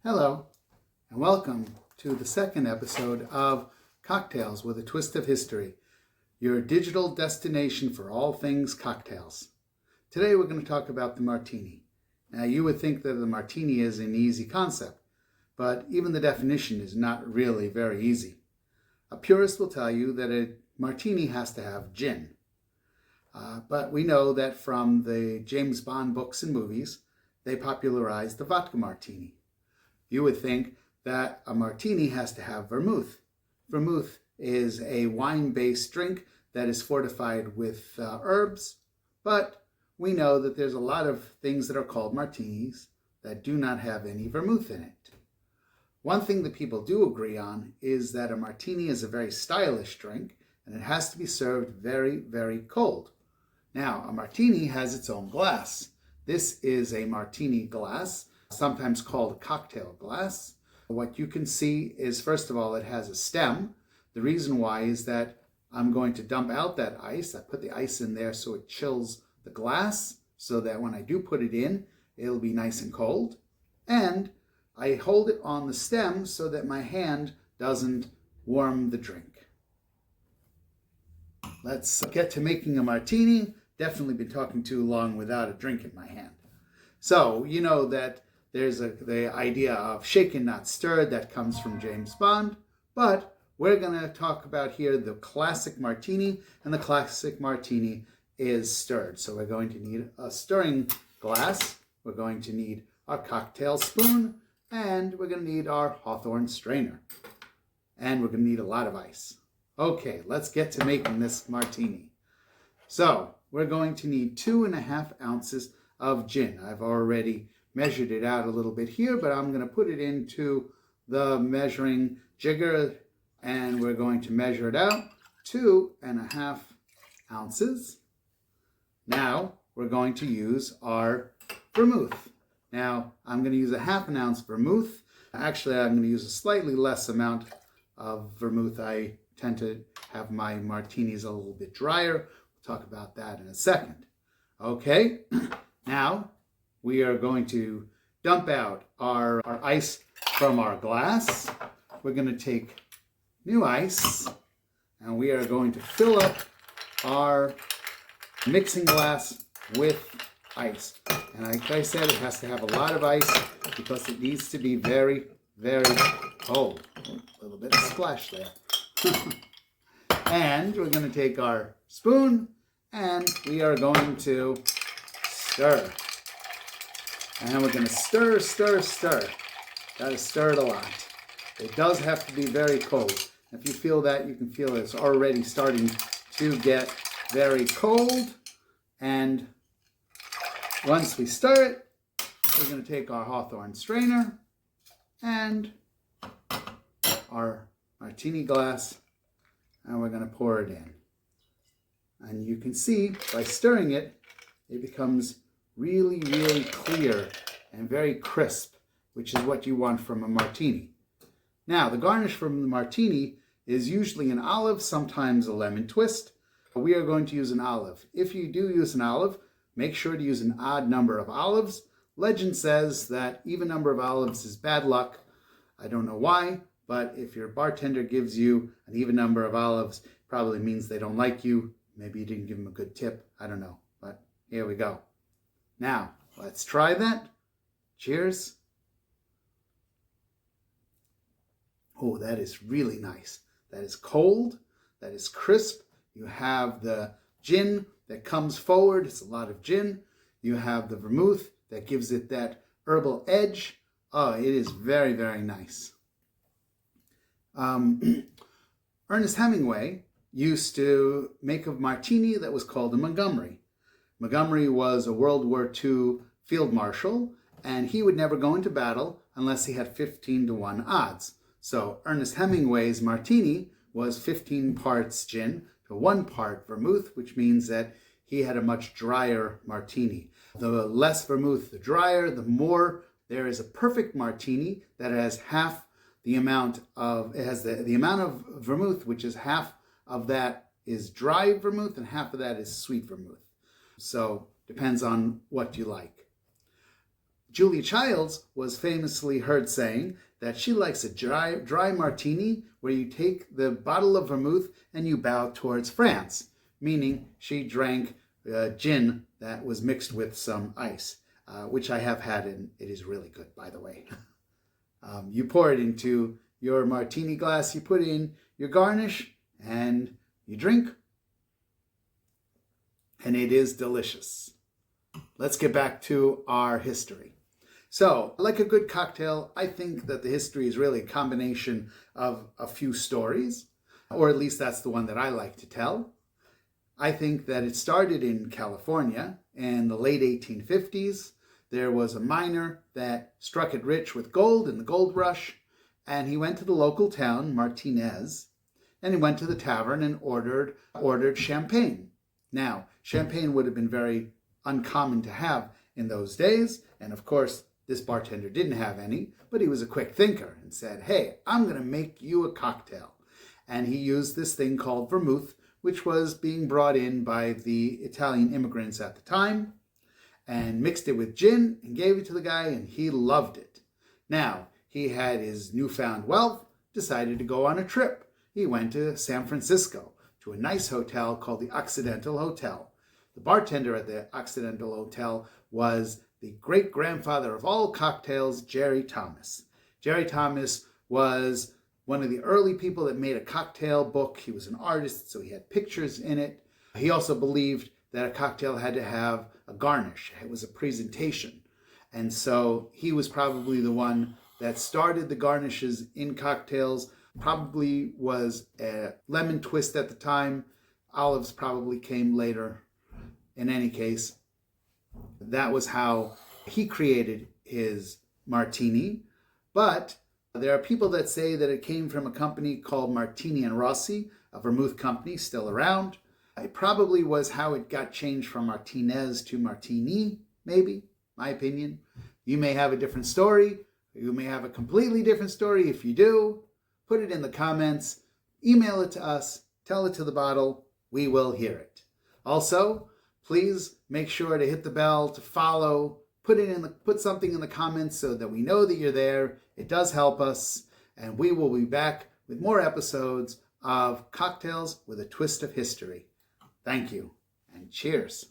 Hello, and welcome to the second episode of Cocktails with a Twist of History, your digital destination for all things cocktails. Today we're going to talk about the martini. Now you would think that the martini is an easy concept, but even the definition is not really very easy. A purist will tell you that a martini has to have gin. But we know that from the James Bond books and movies, they popularized the vodka martini. You would think that a martini has to have vermouth. Vermouth is a wine-based drink that is fortified with herbs, but we know that there's a lot of things that are called martinis that do not have any vermouth in it. One thing that people do agree on is that a martini is a very stylish drink and it has to be served very, very cold. Now, a martini has its own glass. This is a martini glass, sometimes called a cocktail glass. What you can see is, first of all, it has a stem. The reason why is that I'm going to dump out that ice. I put the ice in there so it chills the glass so that when I do put it in, it'll be nice and cold. And I hold it on the stem so that my hand doesn't warm the drink. Let's get to making a martini. Definitely been talking too long without a drink in my hand. So, you know that there's the idea of shaken, not stirred, that comes from James Bond. But we're going to talk about here the classic martini, and the classic martini is stirred. So we're going to need a stirring glass, we're going to need our cocktail spoon, and we're going to need our hawthorn strainer. And we're going to need a lot of ice. Okay, let's get to making this martini. So we're going to need 2.5 ounces of gin. I've already measured it out a little bit here, but I'm going to put it into the measuring jigger and we're going to measure it out. 2.5 ounces. Now we're going to use our vermouth. Now I'm going to use a 1/2 ounce vermouth. Actually, I'm going to use a slightly less amount of vermouth. I tend to have my martinis a little bit drier. We'll talk about that in a second. Okay, now we are going to dump out our ice from our glass. We're going to take new ice and we are going to fill up our mixing glass with ice. And like I said, it has to have a lot of ice because it needs to be very, very cold. A little bit of splash there. And we're going to take our spoon and we are going to stir. And we're going to stir, stir, stir. Got to stir it a lot. It does have to be very cold. If you feel that, you can feel it's already starting to get very cold. And once we stir it, we're going to take our hawthorn strainer and our martini glass, and we're going to pour it in. And you can see by stirring it, it becomes really, really clear and very crisp, which is what you want from a martini. Now, the garnish from the martini is usually an olive, sometimes a lemon twist. We are going to use an olive. If you do use an olive, make sure to use an odd number of olives. Legend says that even number of olives is bad luck. I don't know why, but if your bartender gives you an even number of olives, it probably means they don't like you. Maybe you didn't give them a good tip. I don't know, but here we go. Now, let's try that. Cheers. Oh, that is really nice. That is cold. That is crisp. You have the gin that comes forward. It's a lot of gin. You have the vermouth that gives it that herbal edge. Oh, it is very, very nice. Ernest Hemingway used to make a martini that was called a Montgomery. Montgomery was a World War II field marshal, and he would never go into battle unless he had 15-to-1 odds. So Ernest Hemingway's martini was 15 parts gin to 1 part vermouth, which means that he had a much drier martini. The less vermouth, the drier, the more. There is a perfect martini that has half the amount of, it has the amount of vermouth, which is half of that is dry vermouth and half of that is sweet vermouth. So depends on what you like. Julia Childs was famously heard saying that she likes a dry martini where you take the bottle of vermouth and you bow towards France, meaning she drank gin that was mixed with some ice, which I have had, and it is really good, by the way. You pour it into your martini glass, you put in your garnish, and you drink, and it is delicious. Let's get back to our history. So, like a good cocktail, I think that the history is really a combination of a few stories, or at least that's the one that I like to tell. I think that it started in California in the late 1850s. There was a miner that struck it rich with gold in the gold rush, and he went to the local town, Martinez, and he went to the tavern and ordered champagne. Now, champagne would have been very uncommon to have in those days, and of course, this bartender didn't have any, but he was a quick thinker and said, hey, I'm going to make you a cocktail. And he used this thing called vermouth, which was being brought in by the Italian immigrants at the time, and mixed it with gin and gave it to the guy, and he loved it. Now, he had his newfound wealth, decided to go on a trip. He went to San Francisco to a nice hotel called the Occidental Hotel. The bartender at the Occidental Hotel was the great-grandfather of all cocktails, Jerry Thomas. Jerry Thomas was one of the early people that made a cocktail book. He was an artist, so he had pictures in it. He also believed that a cocktail had to have a garnish. It was a presentation. And so he was probably the one that started the garnishes in cocktails. Probably was a lemon twist at the time. Olives probably came later. In any case, that was how he created his martini. But there are people that say that it came from a company called Martini and Rossi, a vermouth company still around. It probably was how it got changed from Martinez to Martini, maybe, my opinion. You may have a different story. You may have a completely different story. If you do, put it in the comments, email it to us, tell it to the bottle. We will hear it. Also, please make sure to hit the bell to follow. Put something in the comments so that we know that you're there. It does help us. And we will be back with more episodes of Cocktails with a Twist of History. Thank you and cheers.